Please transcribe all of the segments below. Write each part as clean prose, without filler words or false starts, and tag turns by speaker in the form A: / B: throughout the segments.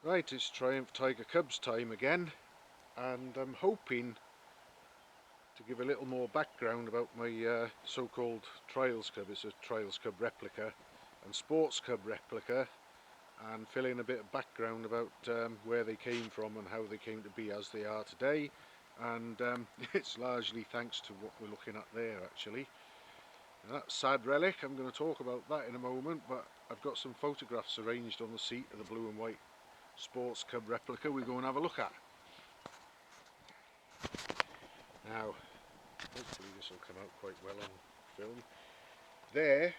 A: Right, it's Triumph Tiger Cubs time again, and I'm hoping to give a little more background about my so-called Trials Cub. It's a Trials Cub replica and Sports Cub replica, and fill in a bit of background about where they came from and how they came to be as they are today. And it's largely thanks to what we're looking at there, actually. And that sad relic, I'm going to talk about that in a moment, but I've got some photographs arranged on the seat of the blue and white Sports Cub replica we go and have a look at. Now, hopefully this will come out quite well on film. There,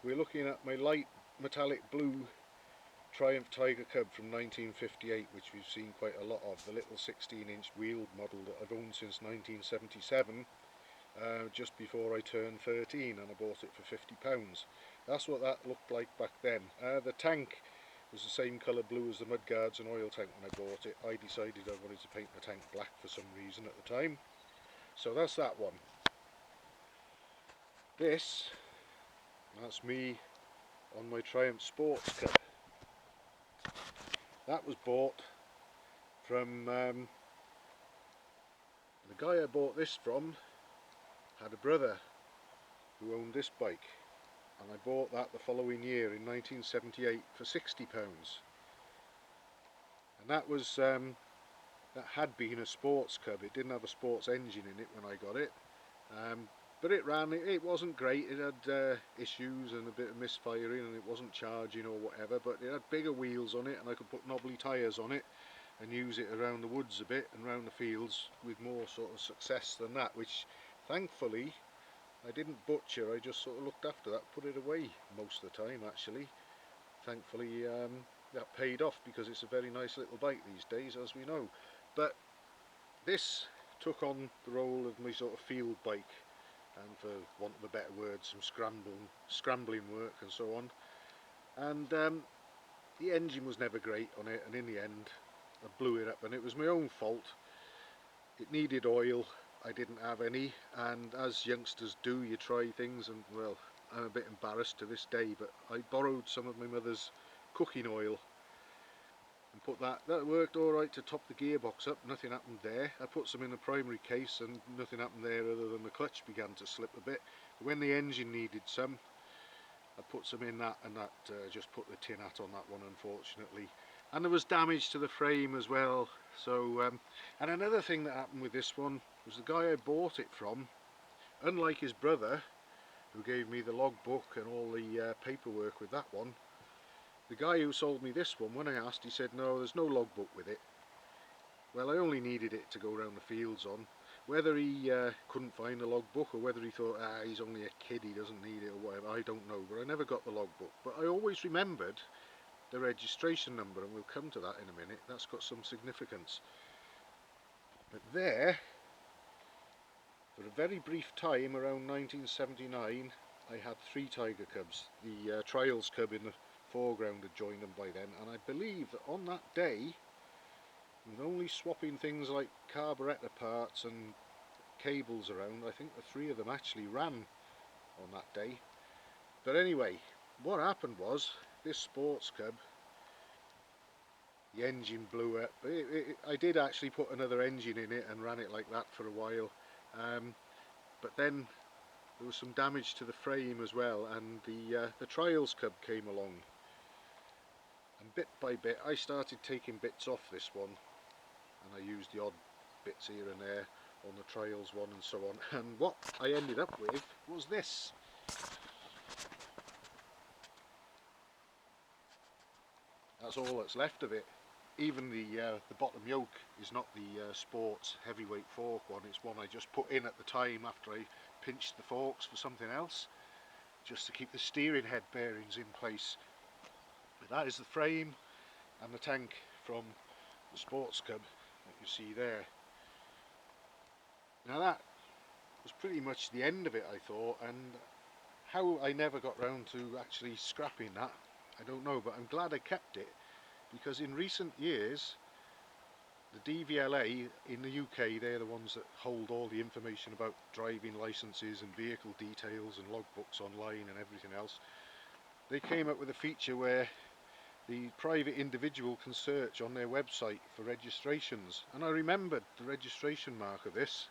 A: we're looking at my light metallic blue Triumph Tiger Cub from 1958, which we've seen quite a lot of, the little 16-inch wheeled model that I've owned since 1977, just before I turned 13, and I bought it for £50. That's what that looked like back then. The tank was the same colour blue as the mudguards and oil tank when I bought it. I decided I wanted to paint the tank black for some reason at the time. So that's that one. That's me on my Triumph Sports Cub. That was bought from, the guy I bought this from had a brother who owned this bike, and I bought that the following year in 1978 for £60. And that was, that had been a sports cub. It didn't have a sports engine in it when I got it. But it ran, it wasn't great, it had issues and a bit of misfiring, and it wasn't charging or whatever, but it had bigger wheels on it and I could put knobbly tyres on it and use it around the woods a bit and around the fields with more sort of success than that, which thankfully I didn't butcher. I just sort of looked after that, put it away most of the time actually. Thankfully that paid off, because it's a very nice little bike these days, as we know. But this took on the role of my sort of field bike, and for want of a better word, some scrambling work and so on. And the engine was never great on it, and in the end I blew it up, and it was my own fault. It needed oil, I didn't have any, and as youngsters do, you try things, and well, I'm a bit embarrassed to this day, but I borrowed some of my mother's cooking oil and put that worked alright to top the gearbox up. Nothing happened there. I put some in the primary case and nothing happened there other than the clutch began to slip a bit. When the engine needed some, I put some in that, and that just put the tin hat on that one, unfortunately. And there was damage to the frame as well. So and another thing that happened with this one was the guy I bought it from, unlike his brother who gave me the logbook and all the paperwork with that one, the guy who sold me this one, when I asked, he said no, there's no logbook with it. Well, I only needed it to go around the fields on. Whether he couldn't find a logbook, or whether he thought, he's only a kid, he doesn't need it, or whatever, I don't know. But I never got the logbook. But I always remembered the registration number, and we'll come to that in a minute. That's got some significance. But there, for a very brief time, around 1979, I had 3 Tiger Cubs. The Trials Cub in the foreground had joined them by then, and I believe that on that day, with only swapping things like carburettor parts and cables around, I think the 3 of them actually ran on that day. But anyway, what happened was, this Sports Cub, the engine blew up. I did actually put another engine in it and ran it like that for a while, but then there was some damage to the frame as well, and the Trials Cub came along, and bit by bit I started taking bits off this one, and I used the odd bits here and there on the Trials one and so on, and what I ended up with was this. That's all that's left of it. Even the bottom yoke is not the sports heavyweight fork one, it's one I just put in at the time after I pinched the forks for something else, just to keep the steering head bearings in place. But that is the frame and the tank from the Sports Cub that you see there. Now that was pretty much the end of it, I thought, and how I never got round to actually scrapping that, I don't know, but I'm glad I kept it, because in recent years the DVLA in the UK, they're the ones that hold all the information about driving licences and vehicle details and logbooks online and everything else. They came up with a feature where the private individual can search on their website for registrations, and I remembered the registration mark of this,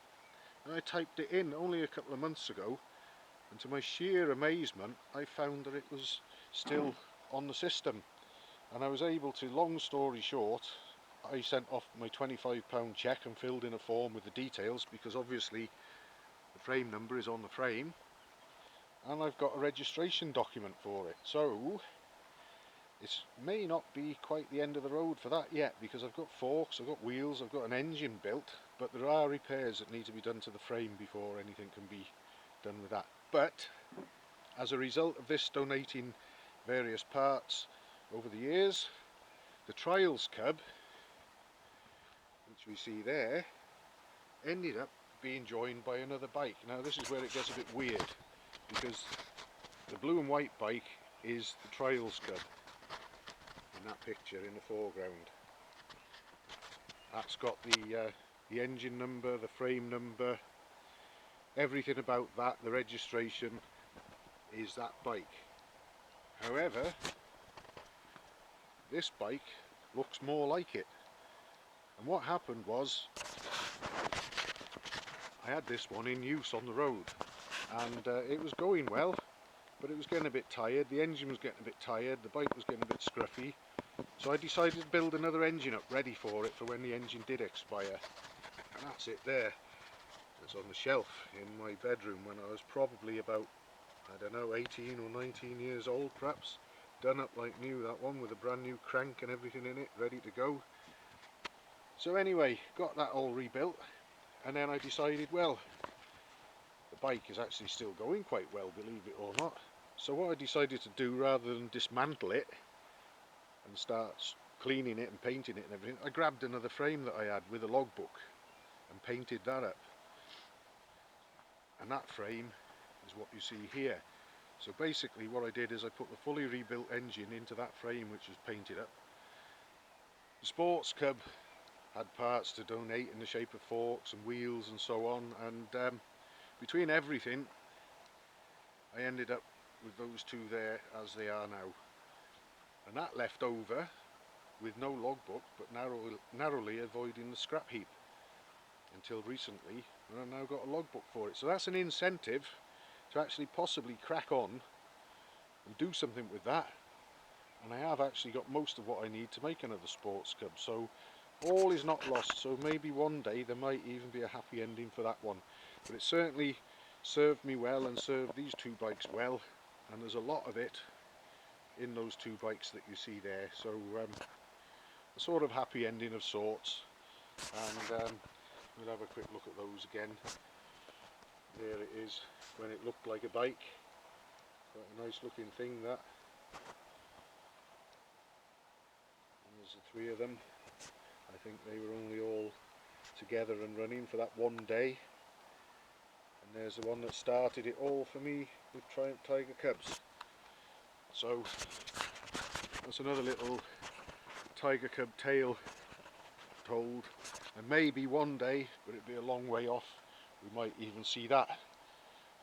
A: and I typed it in only a couple of months ago, and to my sheer amazement I found that it was still on the system, and I was able to, long story short, I sent off my £25 cheque and filled in a form with the details, because obviously the frame number is on the frame, and I've got a registration document for it. So it may not be quite the end of the road for that yet, because I've got forks, I've got wheels, I've got an engine built, but there are repairs that need to be done to the frame before anything can be done with that. But as a result of this donating various parts over the years, the Triumph Cub, which we see there, ended up being joined by another bike. Now this is where it gets a bit weird, because the blue and white bike is the Triumph Cub in that picture in the foreground. That's got the engine number, the frame number, everything about that, the registration is that bike. However, this bike looks more like it, and what happened was I had this one in use on the road, and it was going well, but it was getting a bit tired, the engine was getting a bit tired, the bike was getting a bit scruffy, so I decided to build another engine up ready for it for when the engine did expire. And that's it there. It's on the shelf in my bedroom when I was probably about, I don't know, 18 or 19 years old perhaps. Done up like new, that one, with a brand new crank and everything in it, ready to go. So anyway, got that all rebuilt, and then I decided, well, the bike is actually still going quite well, believe it or not. So what I decided to do, rather than dismantle it and start cleaning it and painting it and everything, I grabbed another frame that I had with a logbook and painted that up. And that frame is what you see here. So basically what I did is I put the fully rebuilt engine into that frame, which was painted up. The Sports Cub had parts to donate in the shape of forks and wheels and so on, and between everything I ended up with those two there as they are now. And that left over with no logbook, but narrowly avoiding the scrap heap until recently, and I've now got a logbook for it. So that's an incentive to actually possibly crack on and do something with that, and I have actually got most of what I need to make another Sports Cub, so all is not lost. So maybe one day there might even be a happy ending for that one, but it certainly served me well and served these two bikes well, and there's a lot of it in those two bikes that you see there. So a sort of happy ending of sorts, and we'll have a quick look at those again. There it is when it looked like a bike. Quite a nice looking thing, that. And there's the three of them. I think they were only all together and running for that one day. And there's the one that started it all for me with Triumph Tiger Cubs. So that's another little Tiger Cub tale told, and maybe one day, but it'd be a long way off, we might even see that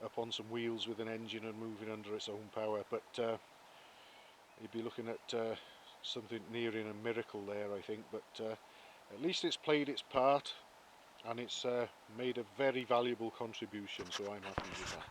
A: up on some wheels with an engine and moving under its own power. But you'd be looking at something nearing a miracle there, I think. But at least it's played its part, and it's made a very valuable contribution, so I'm happy with that.